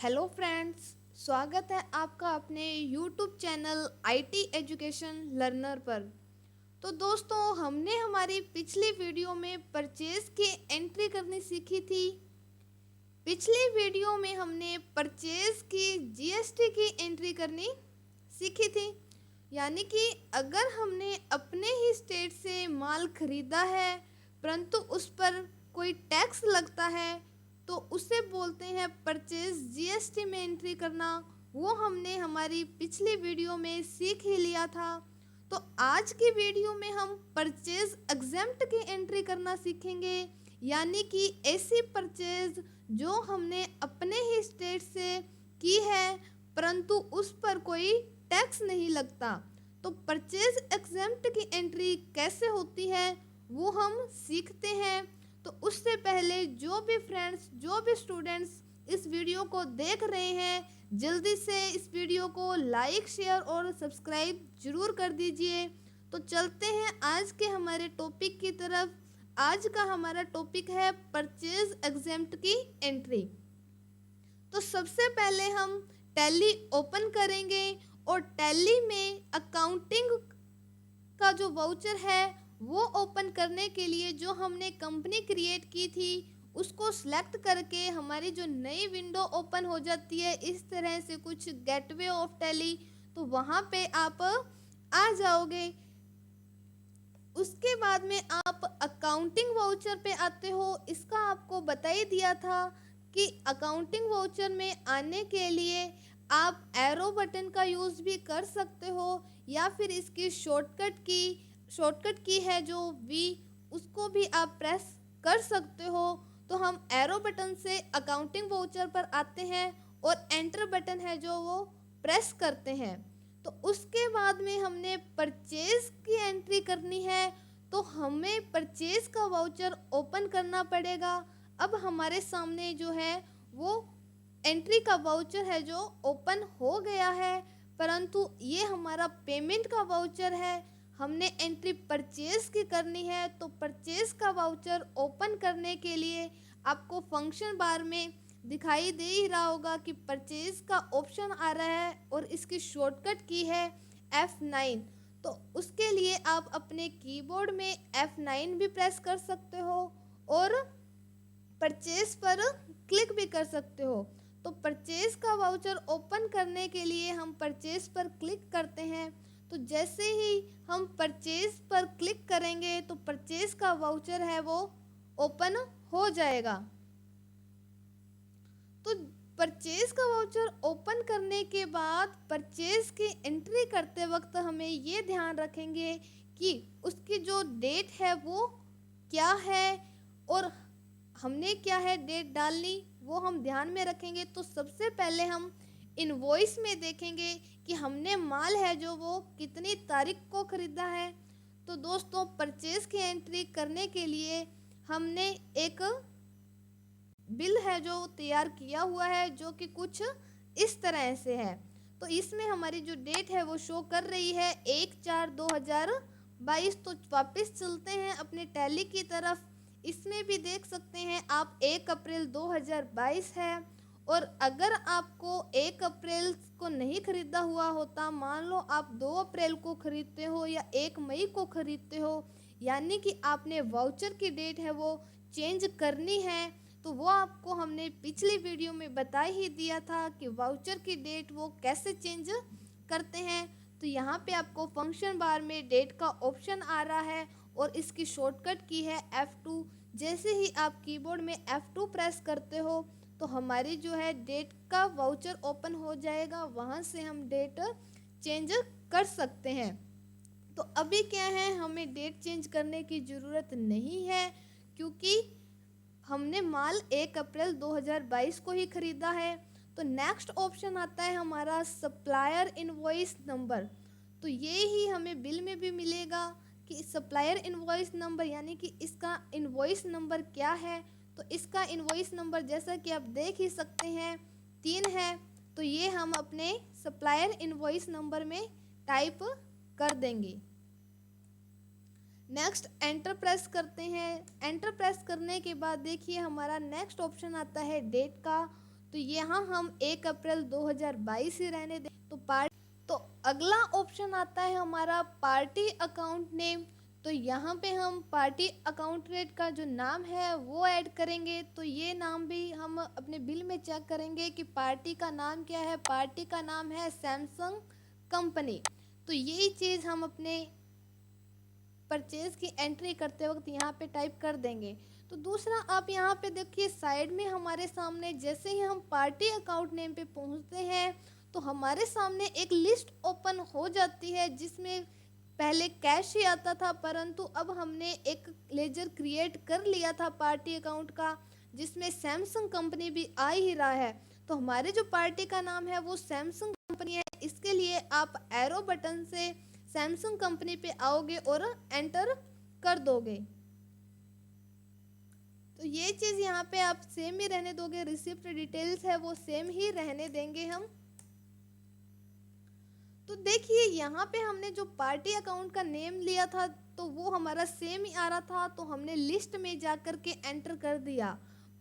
Hello friends, स्वागत है आपका अपने YouTube channel IT education learner पर। तो दोस्तों, हमने हमारी पिछली वीडियो में परचेज की एंट्री करनी सीखी थी। पिछली वीडियो में हमने परचेज की जीएसटी की एंट्री करनी सीखी थी। यानी कि अगर हमने अपने ही स्टेट से माल खरीदा है परंतु उस पर कोई टैक्स लगता है तो उसे बोलते हैं परचेज जीएसटी में एंट्री करना। वो हमने हमारी पिछली वीडियो में सीख ही लिया था। तो आज की वीडियो में हम परचेज एग्जेम्प्ट की एंट्री करना सीखेंगे। यानी कि ऐसी परचेज जो हमने अपने ही स्टेट से की है परंतु उस पर कोई टैक्स नहीं लगता। तो परचेज एग्जेम्प्ट की एंट्री कैसे होती है वो हम सीखते हैं। तो उससे पहले जो भी फ्रेंड्स, जो भी स्टूडेंट्स इस वीडियो को देख रहे हैं, जल्दी से इस वीडियो को लाइक, शेयर और सब्सक्राइब जरूर कर दीजिए। तो चलते हैं आज के हमारे टॉपिक की तरफ। आज का हमारा टॉपिक है परचेज एग्जेम्प्ट की एंट्री। तो सबसे पहले हम टैली ओपन करेंगे और टैली में अकाउंटिंग का जो वाउचर है वो ओपन करने के लिए जो हमने कंपनी क्रिएट की थी उसको सिलेक्ट करके हमारी जो नई विंडो ओपन हो जाती है इस तरह से कुछ गेटवे ऑफ टैली। तो वहाँ पे आप आ जाओगे। उसके बाद में आप अकाउंटिंग वाउचर पे आते हो। इसका आपको बता ही दिया था कि अकाउंटिंग वाउचर में आने के लिए आप एरो बटन का यूज़ भी कर सकते हो या फिर इसकी शॉर्टकट की है जो वी, उसको भी आप प्रेस कर सकते हो। तो हम एरो बटन से अकाउंटिंग वाउचर पर आते हैं और एंटर बटन है जो वो प्रेस करते हैं। तो उसके बाद में हमने परचेज की एंट्री करनी है। तो हमें परचेज का वाउचर ओपन करना पड़ेगा। अब हमारे सामने जो है वो एंट्री का वाउचर है जो ओपन हो गया है, परंतु ये हमारा पेमेंट का वाउचर है। हमने एंट्री परचेज की करनी है। तो परचेज का वाउचर ओपन करने के लिए आपको फंक्शन बार में दिखाई दे ही रहा होगा कि परचेज का ऑप्शन आ रहा है और इसकी शॉर्टकट की है F9। तो उसके लिए आप अपने कीबोर्ड में F9 भी प्रेस कर सकते हो और परचेज पर क्लिक भी कर सकते हो। तो परचेज का वाउचर ओपन करने के लिए हम परचेज पर क्लिक करते हैं। तो जैसे ही हम परचेज पर क्लिक करेंगे तो परचेज का वाउचर है वो ओपन हो जाएगा। तो परचेज का वाउचर ओपन करने के बाद परचेज की एंट्री करते वक्त हमें ये ध्यान रखेंगे कि उसकी जो डेट है वो क्या है और हमने क्या है डेट डालनी, वो हम ध्यान में रखेंगे। तो सबसे पहले हम इनवॉइस में देखेंगे कि हमने माल है जो वो कितनी तारीख को ख़रीदा है। तो दोस्तों, परचेज की एंट्री करने के लिए हमने एक बिल है जो तैयार किया हुआ है जो कि कुछ इस तरह से है। तो इसमें हमारी जो डेट है वो शो कर रही है 1/4/2022। तो वापस चलते हैं अपने टैली की तरफ। इसमें भी देख सकते हैं आप 1 अप्रैल 2022 है। और अगर आपको 1 अप्रैल को नहीं खरीदा हुआ होता, मान लो आप 2 अप्रैल को खरीदते हो या 1 मई को खरीदते हो, यानी कि आपने वाउचर की डेट है वो चेंज करनी है। तो वो आपको हमने पिछली वीडियो में बता ही दिया था कि वाउचर की डेट वो कैसे चेंज करते हैं। तो यहाँ पे आपको फंक्शन बार में डेट का ऑप्शन आ रहा है और इसकी शॉर्टकट की है F2। जैसे ही आप कीबोर्ड में F2 प्रेस करते हो तो हमारी जो है डेट का वाउचर ओपन हो जाएगा। वहाँ से हम डेट चेंज कर सकते हैं। तो अभी क्या है, हमें डेट चेंज करने की ज़रूरत नहीं है क्योंकि हमने माल 1 अप्रैल 2022 को ही खरीदा है। तो नेक्स्ट ऑप्शन आता है हमारा सप्लायर इनवॉइस नंबर। तो ये ही हमें बिल में भी मिलेगा कि सप्लायर इनवॉइस नंबर, यानी कि इसका इनवॉइस नंबर क्या है। तो इसका इनवॉइस नंबर जैसा कि आप देख ही सकते हैं 3 है। तो ये हम अपने सप्लायर इनवॉइस नंबर में टाइप कर देंगे। नेक्स्ट एंटर प्रेस करते हैं। एंटर प्रेस करने के बाद देखिए हमारा नेक्स्ट ऑप्शन आता है डेट का। तो यहाँ हम 1 अप्रैल 2022 ही रहने दें। तो अगला ऑप्शन आता है हमारा पार्टी अकाउंट नेम। तो यहाँ पे हम पार्टी अकाउंटेंट का जो नाम है वो ऐड करेंगे। तो ये नाम भी हम अपने बिल में चेक करेंगे कि पार्टी का नाम क्या है। पार्टी का नाम है सैमसंग कंपनी। तो यही चीज़ हम अपने परचेज की एंट्री करते वक्त यहाँ पे टाइप कर देंगे। तो दूसरा आप यहाँ पे देखिए साइड में हमारे सामने जैसे ही हम पार्टी अकाउंट नेम पे पहुँचते हैं तो हमारे सामने एक लिस्ट ओपन हो जाती है जिसमें पहले कैश ही आता था, परंतु अब हमने एक लेजर क्रिएट कर लिया था पार्टी अकाउंट का जिसमें सैमसंग कंपनी भी आ ही रहा है। तो हमारे जो पार्टी का नाम है वो सैमसंग कंपनी है। इसके लिए आप एरो बटन से सैमसंग कंपनी पे आओगे और एंटर कर दोगे। तो ये चीज़ यहाँ पे आप सेम ही रहने दोगे, रिसिप्ट डिटेल्स है वो सेम ही रहने देंगे हम। तो देखिए यहाँ पे हमने जो पार्टी अकाउंट का नेम लिया था तो वो हमारा सेम ही आ रहा था, तो हमने लिस्ट में जा कर के एंटर कर दिया।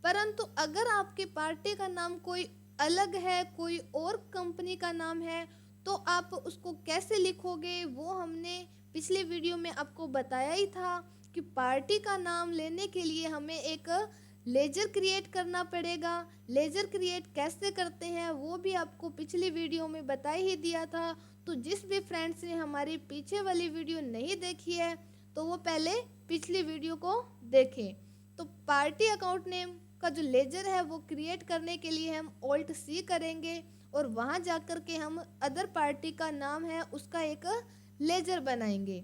परंतु अगर आपके पार्टी का नाम कोई अलग है, कोई और कंपनी का नाम है, तो आप उसको कैसे लिखोगे वो हमने पिछले वीडियो में आपको बताया ही था कि पार्टी का नाम लेने के लिए हमें एक लेजर क्रिएट करना पड़ेगा। लेजर क्रिएट कैसे करते हैं वो भी आपको पिछली वीडियो में बता ही दिया था। तो जिस भी फ्रेंड्स ने हमारी पीछे वाली वीडियो नहीं देखी है तो वो पहले पिछली वीडियो को देखें। तो पार्टी अकाउंट नेम का जो लेजर है वो क्रिएट करने के लिए हम ऑल्ट सी करेंगे और वहाँ जाकर के हम अदर पार्टी का नाम है उसका एक लेजर बनाएंगे।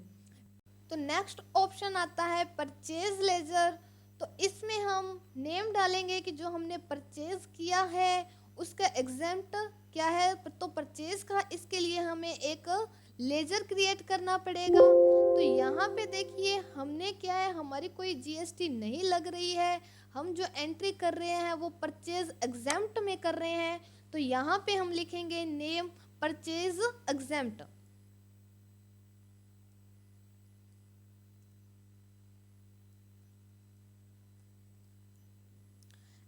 तो नेक्स्ट ऑप्शन आता है परचेज लेजर। तो इसमें हम नेम डालेंगे कि जो हमने परचेज किया है उसका एग्जेम्प्ट क्या है। तो परचेज का इसके लिए हमें एक लेजर क्रिएट करना पड़ेगा। तो यहाँ पे देखिए हमने क्या है, हमारी कोई जीएसटी नहीं लग रही है, हम जो एंट्री कर रहे हैं वो परचेज एग्जेम्प्ट में कर रहे हैं। तो यहाँ पे हम लिखेंगे नेम परचेज एग्जेम्प्ट।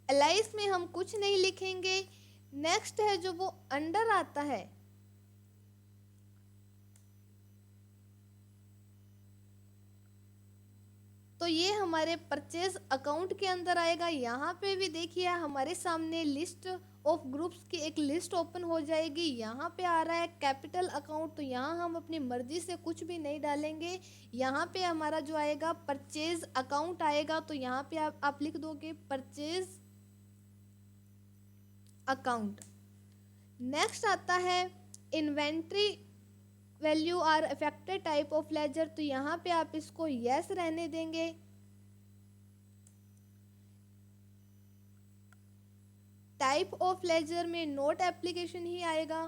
एलाइस में हम कुछ नहीं लिखेंगे। नेक्स्ट है जो वो अंडर आता है, तो ये हमारे परचेज अकाउंट के अंदर आएगा। यहाँ पे भी देखिए हमारे सामने लिस्ट ऑफ ग्रुप्स की एक लिस्ट ओपन हो जाएगी। यहाँ पे आ रहा है कैपिटल अकाउंट, तो यहाँ हम अपनी मर्जी से कुछ भी नहीं डालेंगे। यहाँ पे हमारा जो आएगा परचेज अकाउंट आएगा। तो यहाँ पे आप लिख दोगे परचेज अकाउंट। नेक्स्ट आता है inventory value are affected type of ledger. तो यहाँ पे आप इसको यस रहने देंगे। टाइप ऑफ लेजर में नोट एप्लीकेशन ही आएगा।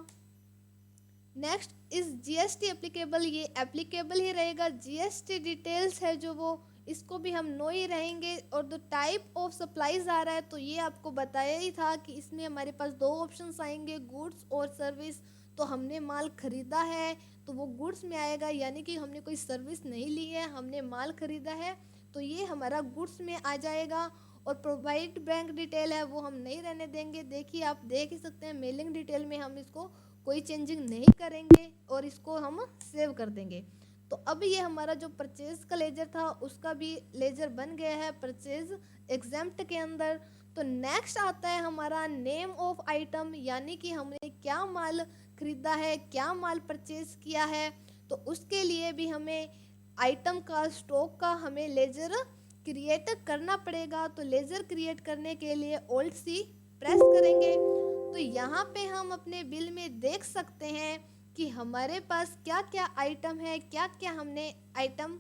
नेक्स्ट इज जीएसटी एप्लीकेबल, ये एप्लीकेबल ही रहेगा। जीएसटी डिटेल्स है जो वो इसको भी हम नो ही रहेंगे। और जो टाइप ऑफ सप्लाईज आ रहा है तो ये आपको बताया ही था कि इसमें हमारे पास दो ऑप्शंस आएंगे, गुड्स और सर्विस। तो हमने माल खरीदा है तो वो गुड्स में आएगा, यानी कि हमने कोई सर्विस नहीं ली है, हमने माल खरीदा है तो ये हमारा गुड्स में आ जाएगा। और प्रोवाइड बैंक डिटेल है वो हम नहीं रहने देंगे। देखिए आप देख ही सकते हैं मेलिंग डिटेल में हम इसको कोई चेंजिंग नहीं करेंगे और इसको हम सेव कर देंगे। तो अब ये हमारा जो परचेज का लेजर था उसका भी लेजर बन गया है परचेज एग्जेम्प्ट के अंदर। तो नेक्स्ट आता है हमारा नेम ऑफ आइटम, यानी कि हमने क्या माल खरीदा है, क्या माल परचेज किया है। तो उसके लिए भी हमें आइटम का, स्टॉक का हमें लेजर क्रिएट करना पड़ेगा। तो लेजर क्रिएट करने के लिए ऑल्ट सी प्रेस करेंगे। तो यहाँ पे हम अपने बिल में देख सकते हैं कि हमारे पास क्या क्या आइटम है, क्या क्या हमने आइटम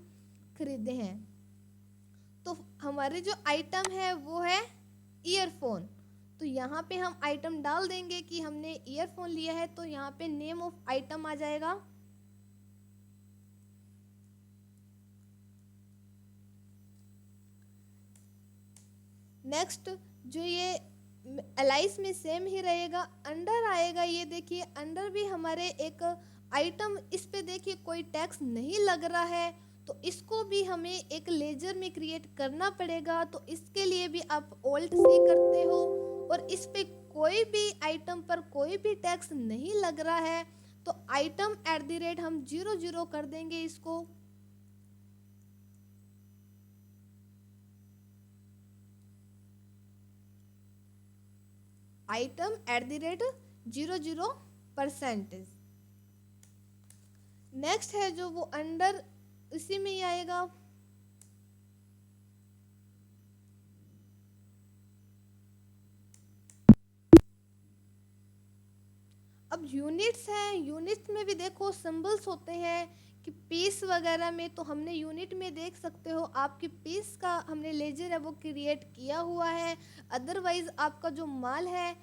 खरीदे हैं। तो हमारे जो आइटम है वो है ईयरफोन। तो यहाँ पे हम आइटम डाल देंगे कि हमने ईयरफोन लिया है। तो यहाँ पे नेम ऑफ आइटम आ जाएगा। नेक्स्ट जो ये एलाइस में सेम ही रहेगा, अंडर आएगा। ये देखिए अंडर भी हमारे एक आइटम, इस पे देखिए कोई टैक्स नहीं लग रहा है, तो इसको भी हमें एक लेजर में क्रिएट करना पड़ेगा। तो इसके लिए भी आप ऑल्ट सी करते हो और इस पे कोई भी आइटम पर कोई भी टैक्स नहीं लग रहा है, तो आइटम एट द रेट हम 00 कर देंगे इसको। Item at the rate 00%। Next है जो वो अंडर इसी में ही आएगा। अब यूनिट्स हैं, यूनिट्स में भी देखो सिंबल्स होते हैं कि पीस वगैरह में, तो हमने यूनिट में देख सकते हो आपकी पीस का हमने लेजर है वो क्रिएट किया हुआ है। अदरवाइज आपका जो माल है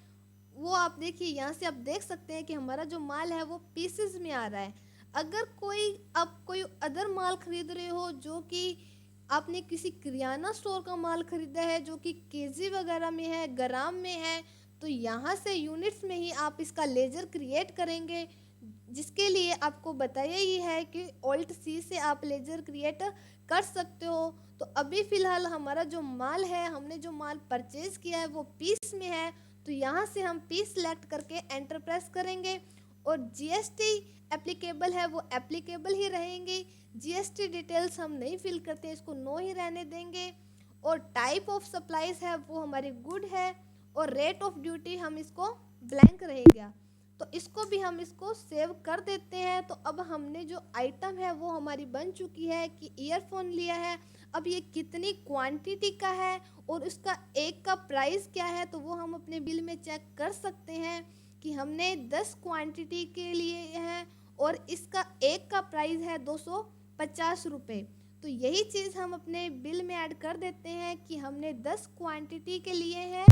वो आप देखिए यहाँ से आप देख सकते हैं कि हमारा जो माल है वो पीसेस में आ रहा है। अगर आप कोई अदर माल खरीद रहे हो जो कि आपने किसी किराना स्टोर का माल खरीदा है जो कि केजी वगैरह में है, ग्राम में है, तो यहाँ से यूनिट्स में ही आप इसका लेजर क्रिएट करेंगे, जिसके लिए आपको बताया ही है कि ऑल्ट सी से आप लेजर क्रिएट कर सकते हो। तो अभी फ़िलहाल हमारा जो माल है, हमने जो माल परचेज किया है वो पीस में है, तो यहाँ से हम पीस सेलेक्ट करके एंटर प्रेस करेंगे और जीएसटी एप्लीकेबल है वो एप्लीकेबल ही रहेंगी। जीएसटी डिटेल्स हम नहीं फिल करते, इसको नो ही रहने देंगे। और टाइप ऑफ सप्लाईज है वो हमारी गुड है, और रेट ऑफ ड्यूटी हम इसको ब्लैंक रहेगा, तो इसको भी हम इसको सेव कर देते हैं। तो अब हमने जो आइटम है वो हमारी बन चुकी है कि ईयरफोन लिया है। अब ये कितनी क्वांटिटी का है और उसका एक का प्राइस क्या है, तो वो हम अपने बिल में चेक कर सकते हैं कि हमने 10 क्वांटिटी के लिए है और इसका एक का प्राइस है 250 रुपये। तो यही चीज़ हम अपने बिल में ऐड कर देते हैं कि हमने 10 क्वांटिटी के लिए है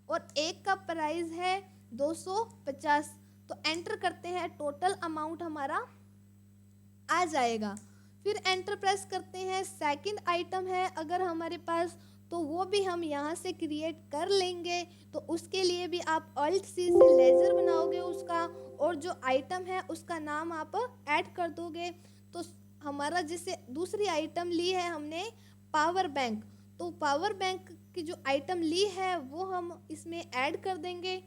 और एक का प्राइस है 250। तो एंटर करते हैं, टोटल अमाउंट हमारा आ जाएगा। फिर एंटर प्रेस करते हैं, सेकंड आइटम है अगर हमारे पास, तो वो भी हम यहाँ से क्रिएट कर लेंगे। तो उसके लिए भी आप ऑल्ट सी से लेजर बनाओगे उसका, और जो आइटम है उसका नाम आप ऐड कर दोगे। तो हमारा जैसे दूसरी आइटम ली है हमने पावर बैंक, तो पावर बैंक की जो आइटम ली है वो हम इसमें ऐड कर देंगे।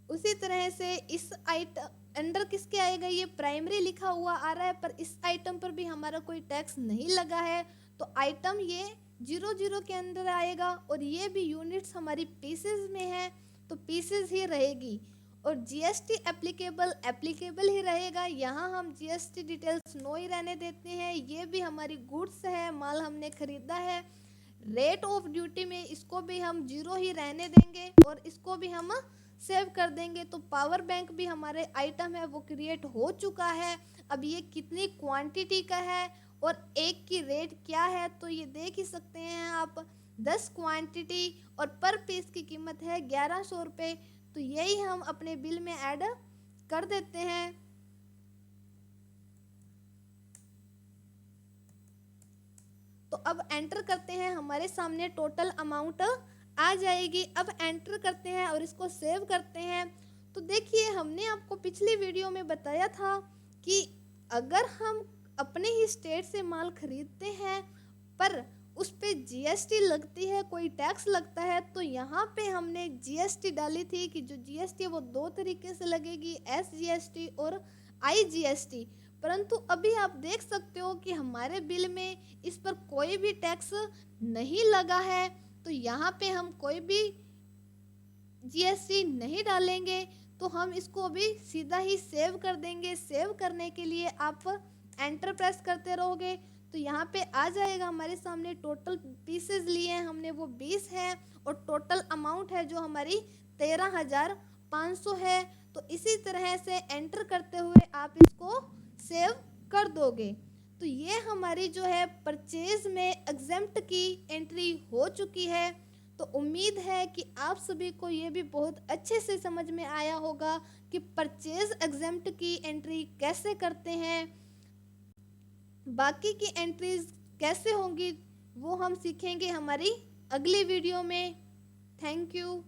उसी तरह से इस आइटम अंडर किसके आएगा, ये प्राइमरी लिखा हुआ आ रहा है, पर इस आइटम पर भी हमारा कोई टैक्स नहीं लगा है, तो आइटम ये 00 के अंदर आएगा। और ये भी यूनिट्स हमारी पीसेस में है, तो पीसेस ही रहेगी। और जीएसटी एप्लीकेबल ही रहेगा, यहाँ हम जीएसटी डिटेल्स नो ही रहने देते हैं। ये भी हमारी गुड्स है, माल हमने खरीदा है। रेट ऑफ ड्यूटी में इसको भी हम 0 ही रहने देंगे और इसको भी हम सेव कर देंगे। तो पावर बैंक भी हमारे आइटम है वो क्रिएट हो चुका है। अब ये कितनी क्वांटिटी का है और एक की रेट क्या है, तो ये देख ही सकते हैं आप, 10 क्वांटिटी और पर पीस की कीमत है 1100 रुपये। तो यही हम अपने बिल में ऐड कर देते हैं। तो अब एंटर करते हैं, हमारे सामने टोटल अमाउंट आ जाएगी। अब एंटर करते हैं और इसको सेव करते हैं। तो देखिए हमने आपको पिछली वीडियो में बताया था कि अगर हम अपने ही स्टेट से माल खरीदते हैं पर उस पे जीएसटी लगती है, कोई टैक्स लगता है, तो यहाँ पे हमने जीएसटी डाली थी कि जो जीएसटी वो 2 तरीके से लगेगी, एसजीएसटी और आईजीएसटी। परंतु अभी आप देख सकते हो कि हमारे बिल में इस पर कोई भी टैक्स नहीं लगा है, तो यहाँ पे हम कोई भी जीएसटी नहीं डालेंगे, तो हम इसको भी सीधा ही सेव कर देंगे। सेव करने के लिए आप एंटर प्रेस करते रहोगे तो यहाँ पे आ जाएगा हमारे सामने टोटल पीसेस लिए हैं हमने वो 20 है और टोटल अमाउंट है जो हमारी 13,500 है। तो इसी तरह से एंटर करते हुए आप इसको सेव कर दोगे। तो ये हमारी जो है परचेज में एग्जेम्प्ट की एंट्री हो चुकी है। तो उम्मीद है कि आप सभी को ये भी बहुत अच्छे से समझ में आया होगा कि परचेज एग्जेम्प्ट की एंट्री कैसे करते हैं। बाकी की एंट्रीज कैसे होंगी वो हम सीखेंगे हमारी अगली वीडियो में। Thank you.